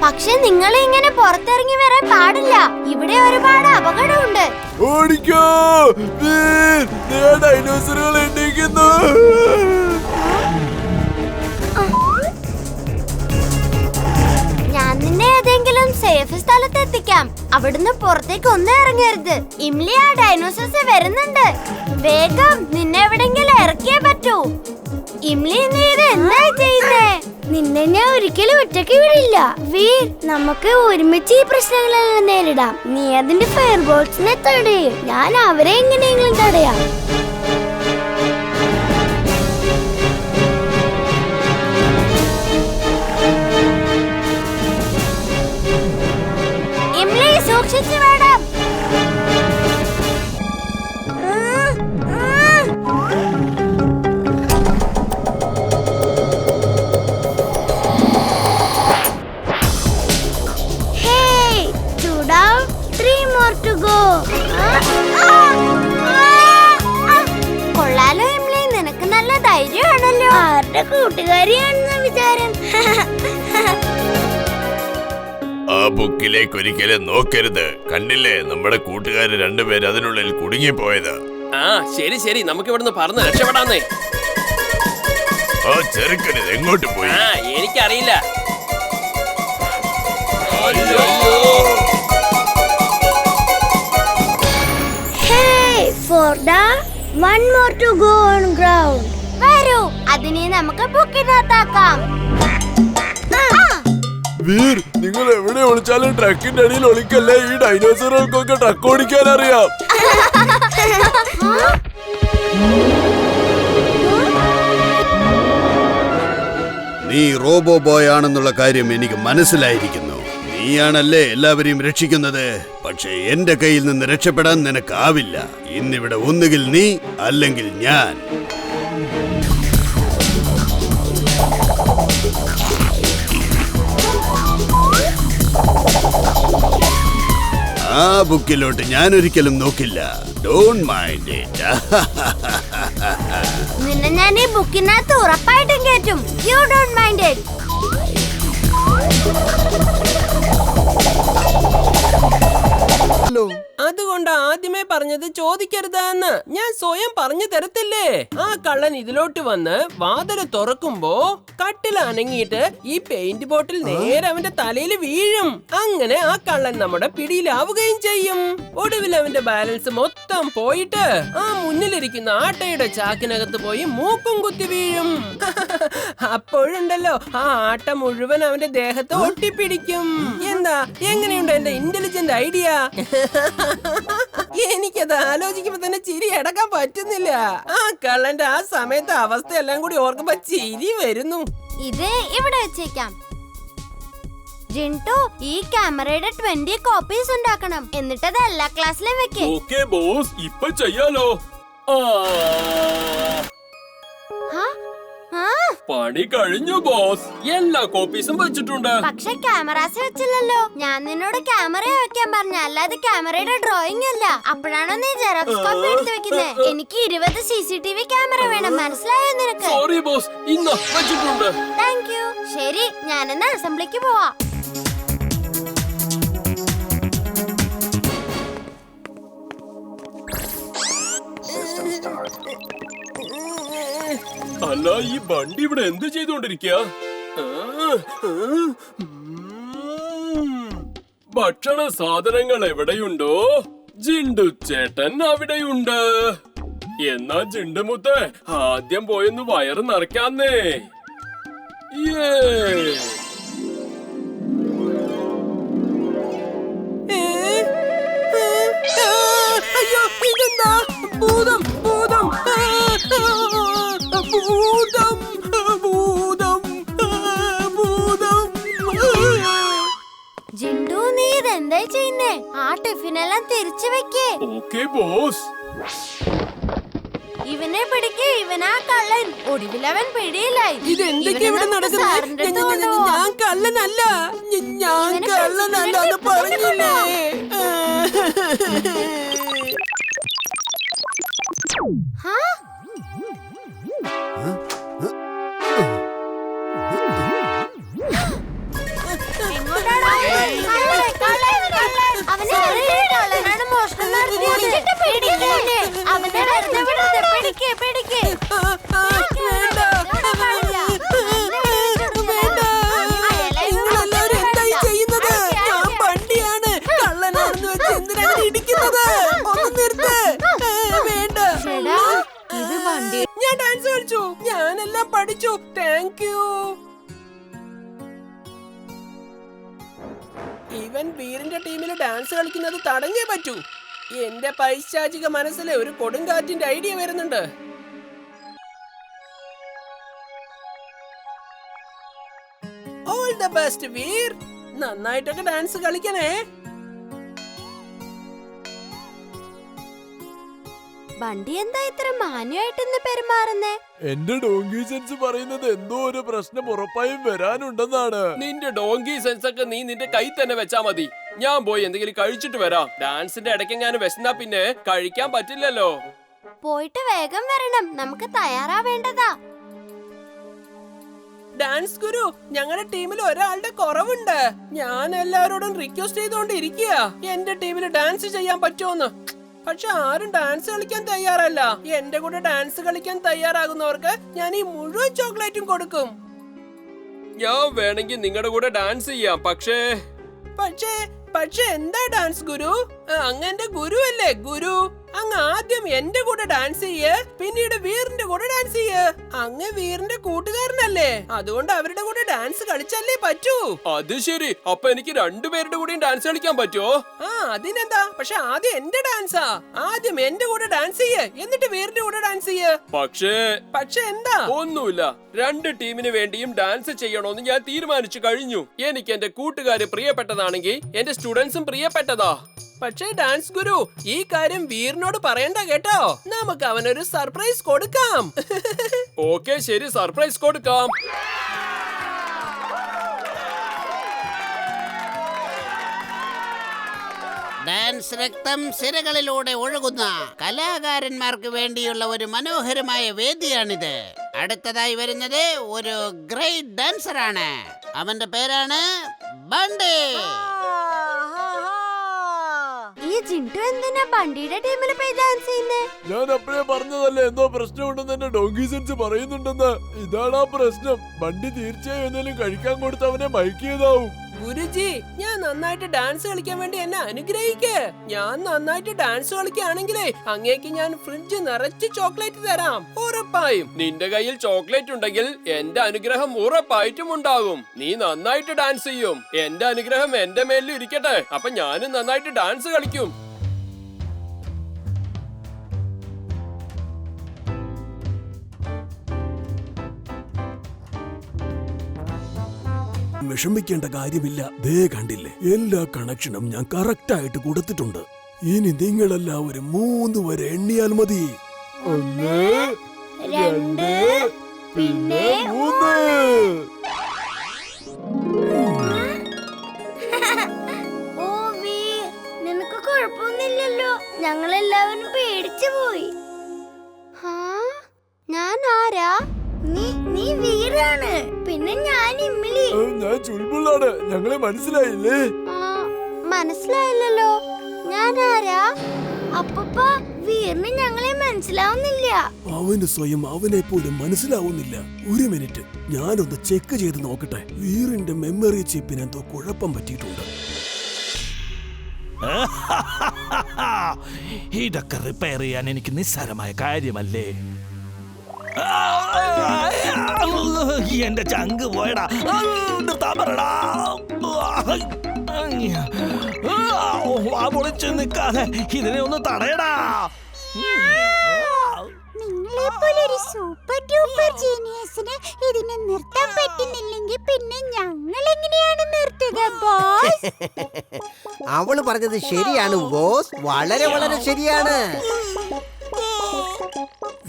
പക്ഷെ നിങ്ങൾ ഇങ്ങനെ പുറത്തിറങ്ങി വരാൻ പാടില്ല. ഇവിടെ ഒരുപാട് അപകടമുണ്ട്. ഓടിക്കോ, ഡൈനോസറുകൾ എണ്ണിക്കുന്നു. ഞാൻ നിന്നെ ഏതെങ്കിലും സേഫ് സ്ഥലത്ത് എത്തിക്കാം. അവിടുന്ന് പുറത്തേക്ക് ഒന്നും ഇറങ്ങരുത്. ഇംലി, ആ ഡൈനോസർസ് വരുന്നുണ്ട്. വേഗം നിന്നെ എവിടെങ്കിലും ഇറക്കിയേ പറ്റൂ. ഇംലി, നീ ഇത് എന്തായി ചെയ്യുന്നേ? നിന്നെ ഞാൻ ഒരിക്കലും ഒറ്റയ്ക്ക് വിടില്ല വീർ. നമുക്ക് ഒരുമിച്ച് ഈ പ്രശ്നങ്ങളെല്ലാം നേരിടാം. നീ അതിന്റെ ഫയർബോൾസിനെ തടയും, ഞാൻ അവരെ എങ്ങനെയെങ്കിലും തടയാം. ഇംലി, സൂക്ഷിച്ചു വേണം. കൊള്ളാലോ ഇംലി, നിനക്ക് നല്ല ധൈര്യമാണല്ലോ. ആരുടെ കൂട്ടുകാരിയാണെന്ന വിചാരം? ആ ബുക്കിലേക്ക് ഒരിക്കലും നോക്കരുത്. കണ്ടില്ലേ, നമ്മുടെ കൂട്ടുകാര് രണ്ടുപേര് അതിനുള്ളിൽ കുടുങ്ങിപ്പോയത്. ആ ശരി ശരി, നമുക്ക് ഇവിടുന്ന് പറന്ന് രക്ഷപ്പെടാന്നേ. ആ ചെറുക്കന് എങ്ങോട്ട് പോയി? എനിക്കറിയില്ല. One more to go on ground. വരൂ, അതിനെ നമുക്ക് ബുക്കിനകത്താക്കാം. വീർ, നിങ്ങൾ എവിടെ ഒളിച്ചാലും ട്രക്കിന്റെ അടിയിൽ ഒളിക്കല്ലേ. ഈ ഡൈനോസറുകൾക്കൊക്കെ ട്രക്ക് ഓടിക്കാൻ അറിയാം. നീ റോബോ ബോയ് ആണെന്നുള്ള കാര്യം എനിക്ക് മനസ്സിലായിരിക്കുന്നു. നീയാണല്ലേ എല്ലാവരെയും രക്ഷിക്കുന്നത്. പക്ഷേ എന്റെ കയ്യിൽ നിന്ന് രക്ഷപ്പെടാൻ നിനക്കാവില്ല. ഇന്നിവിടെ ഒന്നുകിൽ നീ അല്ലെങ്കിൽ ഞാൻ. ആ ബുക്കിലോട്ട് ഞാൻ ഒരിക്കലും നോക്കില്ല. Don't mind it. നിന്നെ ഞാൻ ഈ ബുക്കിനകത്ത് ഉറപ്പായിട്ടും കേറ്റും. You don't mind it. അതുകൊണ്ട് ആദ്യമേ പറഞ്ഞത് ചോദിക്കരുതെന്ന് ഞാൻ സ്വയം പറഞ്ഞു തരത്തില്ലേ. ആ കള്ളൻ ഇതിലോട്ട് വന്ന് വാതില് തുറക്കുമ്പോ കട്ടിൽ അനങ്ങിയിട്ട് ഈ പെയിന്റ് ബോട്ടിൽ നേരെ അവന്റെ തലയിൽ വീഴും. അങ്ങനെ ആ കള്ളൻ നമ്മുടെ പിടിയിലാവുകയും ചെയ്യും. ഒടുവിൽ അവന്റെ ബാലൻസ് മൊത്തം പോയിട്ട് ആ മുന്നിലിരിക്കുന്ന ആട്ടയുടെ ചാക്കിനകത്ത് പോയി മൂക്കും കുത്തി വീഴും. അപ്പോഴുണ്ടല്ലോ ആ ആട്ട മുഴുവൻ അവന്റെ ദേഹത്ത് ഒട്ടിപ്പിടിക്കും. എന്താ, എങ്ങനെയുണ്ട് എന്റെ ഇന്റലിജന്റ് ഐഡിയ? എനിക്കത് ആലോചിക്കുമ്പോ തന്നെ ചിരി അടക്കാൻ പറ്റുന്നില്ല. ആ കള്ളന്റെ ആ സമയത്തെ അവസ്ഥയെല്ലാം കൂടി ഓർക്കുമ്പോ ചിരി വരുന്നു. ഇത് ഇവിടെ വെച്ചേക്കാം. ജിൻടു, ഈ ക്യാമറയുടെ 20 കോപ്പീസ് ഉണ്ടാക്കണം. എന്നിട്ട് അത് എല്ലാ ക്ലാസ്സിലും വെക്കേ. ഓക്കേ ബോസ്, ഇപ്പൊ ചെയ്യാലോ. പണി കഴിഞ്ഞു ബോസ്. എല്ലാ കോപ്പീസും വെച്ചിട്ടുണ്ട്. പക്ഷെ ക്യാമറാസ് വെച്ചില്ലല്ലോ. ഞാൻ നിന്നോട് ക്യാമറ വെക്കാൻ പറഞ്ഞ, അല്ലാതെ ക്യാമറയുടെ ഡ്രോയിങ് അല്ല. അപ്പോഴാണോ നീ ജെറോക്സ് കോപ്പി എടുത്ത് വെക്കുന്നത്? എനിക്ക് 20 CCTV ക്യാമറ വേണം, മനസ്സിലായോ നിനക്ക്? സോറി ബോസ്, ഇന്ന് വെച്ചിട്ടുണ്ട്. Thank you. ശരി, ഞാനിന്ന് അസംബ്ലിക്ക് പോവാ. അല്ല, ഈ വണ്ടി ഇവിടെ എന്ത് ചെയ്തോണ്ടിരിക്കുക? ഭക്ഷണ സാധനങ്ങൾ എവിടെയുണ്ടോ? ജിണ്ടു ചേട്ടൻ അവിടെയുണ്ട്. എന്നാ ജിണ്ടുമുത്ത് ആദ്യം പോയൊന്ന് വയറ് നിറയ്ക്കാന്നേ. അയ്യോ, ഇതെന്താ? ഭൂതം ഭൂതം ഭൂതം ഭൂതം ഭൂതം. ജിൻഡു, നീ ഇതെന്താ ചെയ്യുന്നേ? ആ ടിഫിനെല്ലാം തിരിച്ചു വെക്കേ. Okay boss. ഇവനെ പിടിക്ക്, ഇവനാ കള്ളൻ. ഒടുവിലവൻ പിടിയിലായി. ഇതെന്തൊക്കെ ഇവിടെ നടക്കുന്നത്? ഞാൻ കള്ളനല്ല, ഞാൻ കള്ളനല്ല എന്ന് പറഞ്ഞില്ലേ. എങ്ങോട്ടാണ് അവനെ വെറുതെ വിടരുത്. പിടിക്ക്, പിടിക്ക്. നിങ്ങളെല്ലാവരും എന്തായി ചെയ്യുന്നത്? ഞാൻ വണ്ടിയാണ്, കള്ളനാണെന്ന് വെച്ച് എന്തിനാണ് ഇടിക്കുന്നത്? ഒന്ന് നിർത്ത്. വേണ്ട, ഇത് വണ്ടി. ഞാൻ ഡാൻസ് കളിച്ചു, ഞാനെല്ലാം പഠിച്ചു. Thank you. ഇവൻ വീറിന്റെ ടീമിൽ ഡാൻസ് കളിക്കുന്നത് തടഞ്ഞേ പറ്റൂ. എന്റെ പൈശാചിക മനസ്സിലെ ഒരു കൊടുങ്കാറ്റിന്റെ ഐഡിയ വരുന്നുണ്ട്. All the best Veer. നന്നായിട്ടൊക്കെ ഡാൻസ് കളിക്കണേ. വണ്ടി എന്താ ഇത്ര മാന്യമായിട്ടെന്ന് പെരുമാറുന്നേ? എന്റെ ഡോങ്കി സെൻസ് പറയുന്നത് എന്തോ ഒരു പ്രശ്നം ഉറപ്പായും വരാനുണ്ടെന്നാണ്. നിന്റെ ഡോങ്കി സെൻസ് ഒക്കെ നീ നിന്റെ കൈ തന്നെ വെച്ചാ മതി. ഞാൻ പോയി എന്തെങ്കിലും കഴിച്ചിട്ട് വരാം. ഡാൻസിന്റെ ഇടയ്ക്കെങ്ങാനും വിശന്നാ പിന്നെ കഴിക്കാൻ പറ്റില്ലല്ലോ. പോയിട്ട് വേഗം വരണം, നമുക്ക് തയ്യാറാവേണ്ടതാ. ഡാൻസ് ഗുരു, ഞങ്ങളുടെ ടീമിൽ ഒരാളുടെ കുറവുണ്ട്. ഞാൻ എല്ലാവരോടും റിക്വസ്റ്റ് ചെയ്തോണ്ടിരിക്കുക എന്റെ ടീമിൽ ഡാൻസ് ചെയ്യാൻ പറ്റുമോന്ന്. പക്ഷെ ആരും ഡാൻസ് കളിക്കാൻ തയ്യാറല്ല. എന്റെ കൂടെ ഡാൻസ് കളിക്കാൻ തയ്യാറാകുന്നവർക്ക് ഞാൻ ഈ മുഴുവൻ ചോക്ലേറ്റും കൊടുക്കും. ഞാൻ വേണമെങ്കിൽ നിങ്ങളുടെ കൂടെ ഡാൻസ് ചെയ്യാം. പക്ഷേ പക്ഷേ എന്താ ഡാൻസ് ഗുരു? അങ്ങ് എന്റെ ഗുരു അല്ലേ? ഗുരു, അങ്ങ് ആദ്യം എന്റെ കൂടെ ഡാൻസ് ചെയ്യ്, പിന്നീട് വീറിന്റെ കൂടെ ഡാൻസ് ചെയ്യ്. അങ്ങ് വീറിന്റെ കൂട്ടുകാരനല്ലേ, അതുകൊണ്ട് അവരുടെ കൂടെ ഡാൻസ് കളിച്ചല്ലേ പറ്റൂ. അത് ശരി. അപ്പൊ എനിക്ക് രണ്ടുപേരുടെ കൂടെയും ഡാൻസ് കളിക്കാൻ പറ്റുമോ? അതിനെന്താ? പക്ഷെ ആദ്യം എന്റെ ഡാൻസാ. ആദ്യം എന്റെ കൂടെ ഡാൻസ് ചെയ്യ്, എന്നിട്ട് വീറിന്റെ കൂടെ ഡാൻസ് ചെയ്യ്. പക്ഷേ എന്താ? ഒന്നുമില്ല. രണ്ട് ടീമിന് വേണ്ടിയും ഡാൻസ് ചെയ്യണമെന്ന് ഞാൻ തീരുമാനിച്ചു കഴിഞ്ഞു. എനിക്ക് എന്റെ കൂട്ടുകാര് പ്രിയപ്പെട്ടതാണെങ്കിൽ എന്റെ സ്റ്റുഡൻസും പ്രിയപ്പെട്ടതാ. പക്ഷേ ഡാൻസ് ഗുരു, ഈ കാര്യം വീറിനോട് പറയണ്ട കേട്ടോ. നമുക്ക് അവനൊരു സർപ്രൈസ് കൊടുക്കാം. ഓക്കെ, ശരി, സർപ്രൈസ് കൊടുക്കാം. ഡാൻസ് രക്തം സിരകളിലൂടെ ഒഴുകുന്ന കലാകാരന്മാർക്ക് വേണ്ടിയുള്ള ഒരു മനോഹരമായ വേദിയാണിത്. അടുത്തതായി വരുന്നത് ഒരു ഗ്രേറ്റ് ഡാൻസറാണ്. അവന്റെ പേരാണ് ബണ്ടി. ഈ ജിൻഡു എന്തിനാ ബണ്ടിയുടെ ടീമിൽ പോയി ഡാൻസ് ചെയ്യുന്നേ? ഞാൻ അപ്പഴേ പറഞ്ഞതല്ലേ എന്തോ പ്രശ്നമുണ്ടെന്ന് എന്റെ ഡോങ്കി സെൻസ് പറയുന്നുണ്ടെന്ന്. ഇതാണ് ആ പ്രശ്നം. വണ്ടി തീർച്ചയായും എന്തെങ്കിലും കഴിക്കാൻ കൊടുത്ത് അവനെ മയക്കിയതാവും. ഗുരുജി, ഞാൻ നന്നായിട്ട് ഡാൻസ് കളിക്കാൻ വേണ്ടി എന്നെ അനുഗ്രഹിക്ക്. ഞാൻ നന്നായിട്ട് ഡാൻസ് കളിക്കുകയാണെങ്കിലേ അങ്ങേക്ക് ഞാൻ ഫ്രിഡ്ജ് നിറച്ച് ചോക്ലേറ്റ് തരാം. ഉറപ്പായും നിന്റെ കയ്യിൽ ചോക്ലേറ്റ് ഉണ്ടെങ്കിൽ എന്റെ അനുഗ്രഹം ഉറപ്പായിട്ടും ഉണ്ടാകും. നീ നന്നായിട്ട് ഡാൻസ് ചെയ്യും. എന്റെ അനുഗ്രഹം എന്റെ മേലിൽ ഇരിക്കട്ടെ. അപ്പൊ ഞാനും നന്നായിട്ട് ഡാൻസ് കളിക്കും. വിഷമിക്കേണ്ട കാര്യമില്ല. ദേ കണ്ടില്ലേ, എല്ലാ കണക്ഷനും ഞാൻ കറക്റ്റ് ആയിട്ട് കൊടുത്തിട്ടുണ്ട്. ഇനി നിങ്ങളെല്ലാവരും 3 വരെ എണ്ണിയാൽ മതി. 1, 2, പിന്നെ 3. ഓ വീർ, നിനക്ക് കുഴപ്പമൊന്നുമില്ലല്ലോ? ഞങ്ങളെല്ലാവരും പേടിച്ചു പോയി. ഞാൻ ആരാ? നീ വീറാണ്. പിന്നെ ഞാൻ ഇമ്മിലി. ഞാൻ ചുൽബുള്ളാണ്. ഞങ്ങളെ മനസ്സിലായില്ലേ? മനസ്സിലായില്ലല്ലോ. ഞാൻ ആരാ? അപ്പപ്പ വീറിന് ഞങ്ങളെ മനസ്സിലാവുന്നില്ല. അവന് സ്വയം അവനെ പോലും മനസ്സിലാവുന്നില്ല. ഒരു മിനിറ്റ്, ഞാനൊന്ന് ചെക്ക് ചെയ്ത് നോക്കട്ടെ. വീറിന്റെ മെമ്മറി ചിപ്പിന് എന്തോ കുഴപ്പം പറ്റിയിട്ടുണ്ട്. ഇതൊക്കെ റിപ്പയർ ചെയ്യാൻ എനിക്ക് നിസ്സാരമായ കാര്യമല്ലേ. എന്റെ ചങ്ക് പോയടാ. പൊളിച്ചു നിൽക്കാതെ ഇതിനെ ഒന്ന് തടയടാ. നിങ്ങളെപ്പോലൊരു സൂപ്പർ ഡ്യൂപ്പർ ജീനിയസിന് ഇതിനെ നിർത്താൻ പറ്റുന്നില്ലെങ്കിൽ പിന്നെ ഞങ്ങൾ എങ്ങനെയാണ് നിർത്തുക ബോസ്? അവള് പറഞ്ഞത് ശരിയാണ് ബോസ്, വളരെ വളരെ ശരിയാണ്.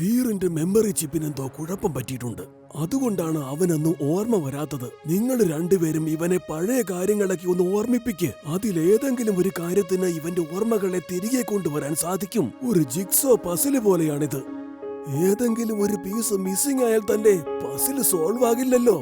വീറിന്റെ മെമ്മറി ചിപ്പിന് എന്തോ കുഴപ്പം പറ്റിയിട്ടുണ്ട്. അതുകൊണ്ടാണ് അവനൊന്നും ഓർമ്മ വരാത്തത്. നിങ്ങൾ രണ്ടുപേരും ഇവനെ പഴയ കാര്യങ്ങളൊക്കെ ഒന്ന് ഓർമ്മിപ്പിക്ക്. അതിലേതെങ്കിലും ഒരു കാര്യത്തിന് ഇവന്റെ ഓർമ്മകളെ തിരികെ കൊണ്ടുവരാൻ സാധിക്കും. ഒരു ജിഗ്സോ പസില് പോലെയാണിത്. ഏതെങ്കിലും ഒരു പീസ് മിസ്സിംഗ് ആയാൽ തന്നെ പസില് സോൾവ് ആകില്ലല്ലോ.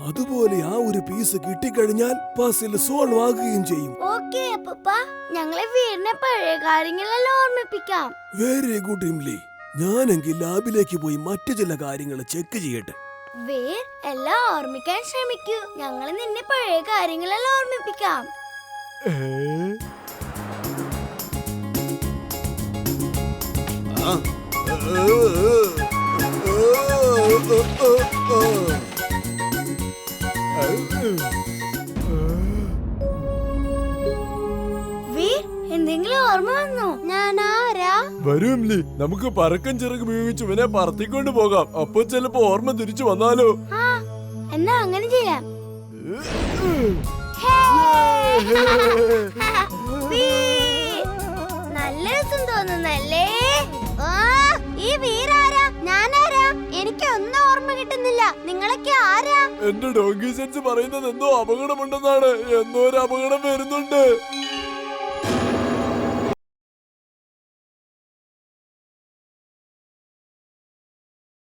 അതുപോലെ ആ ഒരു പീസ് കിട്ടിക്കഴിഞ്ഞാൽ പസിൽ സോൾവ് ആകുകയും ചെയ്യും. ഓക്കേ അപ്പൂപ്പ, ഞങ്ങളെ വീടിനെ പഴയ കാര്യങ്ങളെല്ലാം ഓർമ്മിപ്പിക്കാം. വെരി ഗുഡ് ഇംലി. ഞാനെങ്കിൽ ലാബിലേക്ക് പോയി മറ്റു ചില കാര്യങ്ങൾ ചെക്ക് ചെയ്യട്ടെ. വീർ എല്ലാം ഓർമ്മിക്കാൻ ശ്രമിക്കൂ. ഞങ്ങൾ നിന്നെ പഴയ കാര്യങ്ങളെല്ലാം ഓർമ്മിപ്പിക്കാം. വീർ, എന്തെങ്കിലും ഓർമ്മ വന്നോ? ഞാൻ ആരാ? വരൂ ഇംലി, നമുക്ക് പറക്കം ചിറക് ഉപയോഗിച്ച് ഇവനെ പറത്തിക്കൊണ്ട് പോകാം. അപ്പൊ ചിലപ്പോ ഓർമ്മ തിരിച്ചു വന്നാലോ? ആ, എന്നാ അങ്ങനെ ചെയ്യാം. വീർ, നല്ല രസം തോന്നുന്നല്ലേ? ആ, ഈ വീരാരാ? ഞാനാരാ? എനിക്കൊന്നും ഓർമ്മ കിട്ടുന്നില്ല. നിങ്ങളൊക്കെ ആരാ? എന്റെ ഡോങ്കി സെൻസ് പറയുന്നത് എന്തോ അപകടമുണ്ടെന്നാണ്. എന്നോ ഒരു അപകടം വരുന്നുണ്ട്.